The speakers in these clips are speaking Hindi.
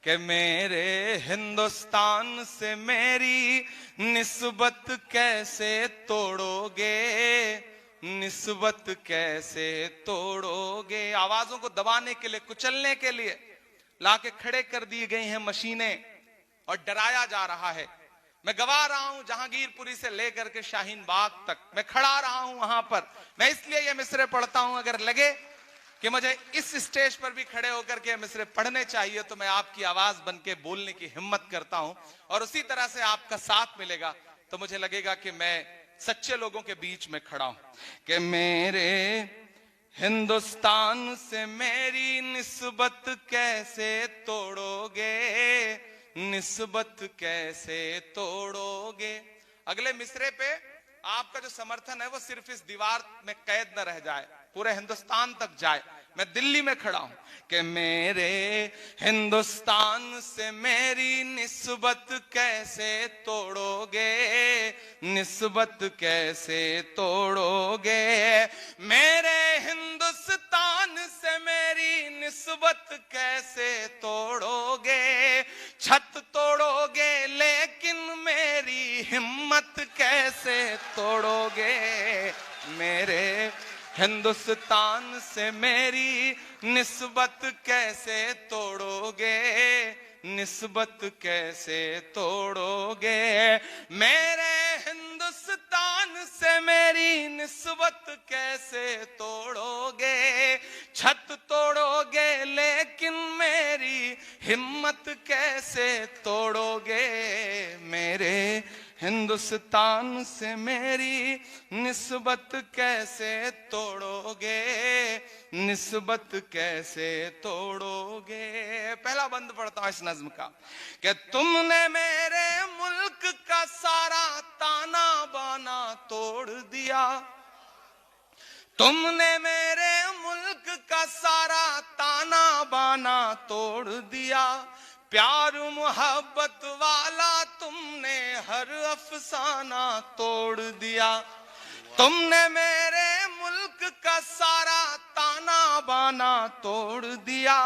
कि मेरे हिंदुस्तान से मेरी निस्बत कैसे तोड़ोगे, निस्बत कैसे तोड़ोगे। आवाजों को दबाने के लिए, कुचलने के लिए लाके खड़े कर दी गई हैं मशीनें और डराया जा रहा है। मैं गवा रहा हूं जहांगीरपुरी से लेकर के शाहीन बाग तक, मैं खड़ा रहा हूं वहां पर। मैं इसलिए ये मिसरे पढ़ता हूं, अगर लगे कि मुझे इस स्टेज पर भी खड़े होकर के मिसरे पढ़ने चाहिए तो मैं आपकी आवाज बन के बोलने की हिम्मत करता हूं, और उसी तरह से आपका साथ मिलेगा तो मुझे लगेगा कि मैं सच्चे लोगों के बीच में खड़ा हूं। कि मेरे हिंदुस्तान से मेरी निस्बत कैसे तोड़ोगे, निस्बत कैसे तोड़ोगे। अगले मिसरे पे आपका जो समर्थन है वो सिर्फ इस दीवार में कैद न रह जाए, पूरे हिंदुस्तान तक जाए। मैं दिल्ली में खड़ा हूं कि मेरे हिंदुस्तान से मेरी निस्बत कैसे तोड़ोगे, निस्बत कैसे तोड़ोगे। मेरे हिंदुस्तान से मेरी निस्बत कैसे तोड़ोगे। छत तोड़ोगे लेकिन मेरी हिम्मत कैसे तोड़ोगे। मेरे हिंदुस्तान से मेरी निस्बत कैसे तोड़ोगे, निस्बत कैसे तोड़ोगे। मेरे हिंदुस्तान से मेरी निस्बत कैसे तोड़ोगे। छत तोड़ोगे लेकिन मेरी हिम्मत कैसे तोड़ोगे। मेरे हिंदुस्तान से मेरी निस्बत कैसे तोड़ोगे, निस्बत कैसे तोड़ोगे। पहला बंद पढ़ता हूं इस नज्म का कि तुमने मेरे मुल्क का सारा ताना बाना तोड़ दिया। तुमने मेरे मुल्क का सारा ताना बाना तोड़ दिया। प्यार मोहब्बत वाला तुमने हर अफसाना तोड़ दिया। तुमने मेरे मुल्क का सारा ताना बाना तोड़ दिया।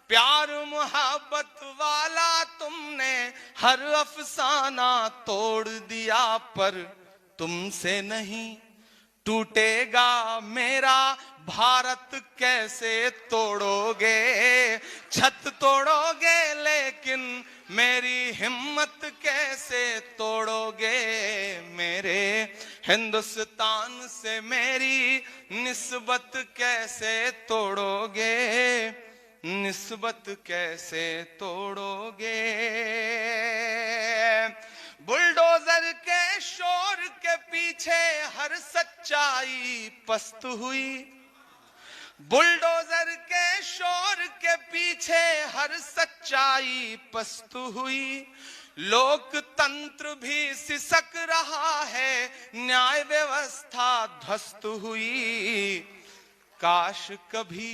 प्यार मोहब्बत वाला तुमने हर अफसाना तोड़ दिया। पर तुमसे नहीं टूटेगा मेरा भारत कैसे तोड़ोगे। छत तोड़ोगे लेकिन मेरी हिम्मत कैसे तोड़ोगे। मेरे हिंदुस्तान से मेरी निस्बत कैसे तोड़ोगे, निस्बत कैसे तोड़ोगे। बुलडोजर के शोर के पीछे हर सच्चाई पस्त हुई। बुलडोजर के शोर के पीछे हर सच्चाई पस्त हुई। लोकतंत्र भी सिसक रहा है, न्याय व्यवस्था ध्वस्त हुई। काश कभी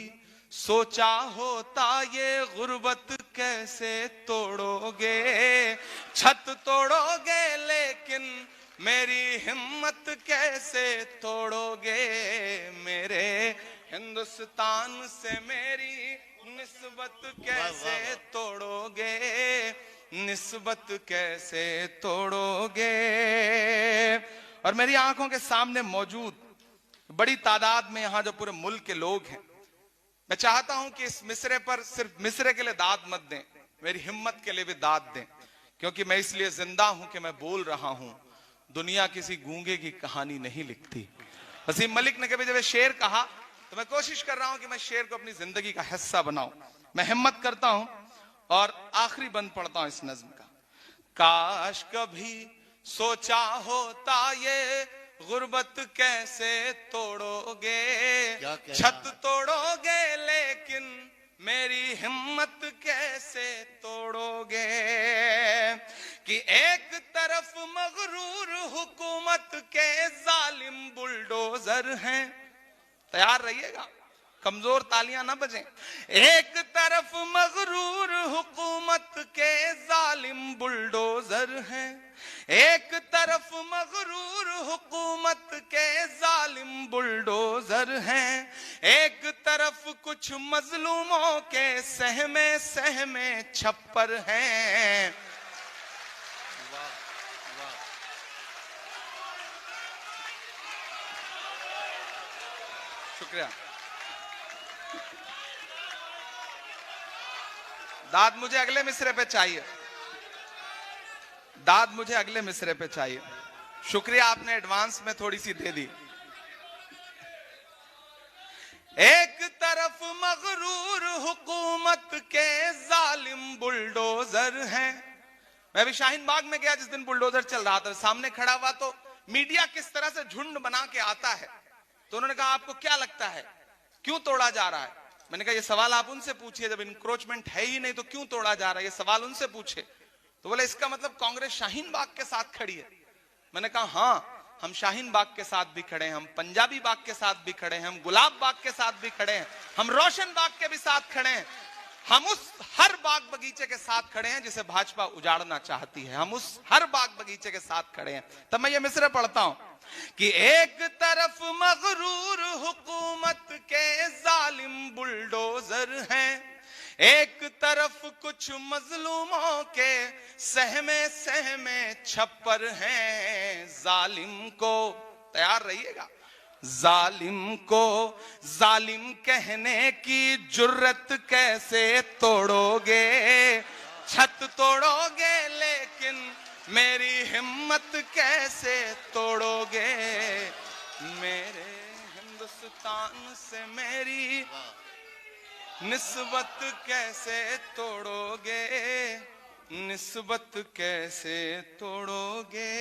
सोचा होता ये गुर्बत कैसे तोड़ोगे। छत तोड़ोगे लेकिन मेरी हिम्मत कैसे तोड़ोगे। मेरे हिंदुस्तान से मेरी निस्बत कैसे तोड़ोगे, निस्बत कैसे तोड़ोगे। और मेरी आंखों के सामने मौजूद बड़ी तादाद में यहां जो पूरे मुल्क के लोग हैं, मैं चाहता हूं कि इस मिसरे पर सिर्फ मिसरे के लिए दाद मत दें, मेरी हिम्मत के लिए भी दाद दें, क्योंकि मैं इसलिए जिंदा हूं कि मैं बोल रहा हूं। दुनिया किसी गूंगे की कहानी नहीं लिखती। वसीम मलिक ने कभी जब शेर कहा तो मैं कोशिश कर रहा हूं कि मैं शेर को अपनी जिंदगी का हिस्सा बनाऊं। मैं हिम्मत करता हूं और आखिरी बंद पढ़ता हूं इस नज्म का। काश कभी सोचा होता ये गुर्बत कैसे तोड़ोगे। छत तोड़ोगे लेकिन मेरी हिम्मत कैसे तोड़ोगे। कि एक तरफ मगरूर हुकूमत के जालिम बुलडोजर हैं, तैयार रहिएगा, कमजोर तालियां ना बजें। एक तरफ मगरूर हुकूमत के जालिम बुलडोजर हैं, एक तरफ मगरूर हुकूमत के जालिम बुलडोजर हैं। एक तरफ कुछ मजलूमों के सहमे सहमे छप्पर हैं। वाह वाह, शुक्रिया। दाद मुझे अगले मिसरे पे चाहिए, दाद मुझे अगले मिसरे पे चाहिए। शुक्रिया, आपने एडवांस में थोड़ी सी दे दी। एक तरफ मगरूर हुकूमत के जालिम बुलडोजर हैं। मैं भी शाहीन बाग में गया जिस दिन बुलडोजर चल रहा था, सामने खड़ा हुआ तो मीडिया किस तरह से झुंड बना के आता है, तो उन्होंने कहा आपको क्या लगता है क्यों तोड़ा जा रहा है? मैंने कहा ये सवाल आप उनसे पूछिए, जब इंक्रोचमेंट है ही नहीं तो क्यों तोड़ा जा रहा है, ये सवाल उनसे पूछे। तो बोले इसका मतलब कांग्रेस शाहीन बाग के साथ खड़ी है। मैंने कहा हाँ, हम शाहीन बाग के साथ भी खड़े हैं, हम पंजाबी बाग के साथ भी खड़े हैं, हम गुलाब बाग के साथ भी खड़े हैं, हम रोशन बाग के भी साथ खड़े हैं, हम उस हर बाग बगीचे के साथ खड़े हैं जिसे भाजपा उजाड़ना चाहती है, हम उस हर बाग बगीचे के साथ खड़े हैं। तब मैं ये मिसरे पढ़ता हूं कि एक तरफ मगरूर हुकूमत के जालिम बुलडोजर हैं, एक तरफ कुछ मजलूमों के सहमे सहमे छप्पर हैं। जालिम को, तैयार रहिएगा, जालिम को जालिम कहने की जुर्रत कैसे तोड़ोगे? छत तोड़ोगे लेकिन मेरी हिम्मत कैसे तोड़ोगे? मेरे हिंदुस्तान से मेरी निस्बत कैसे तोड़ोगे? निस्बत कैसे तोड़ोगे?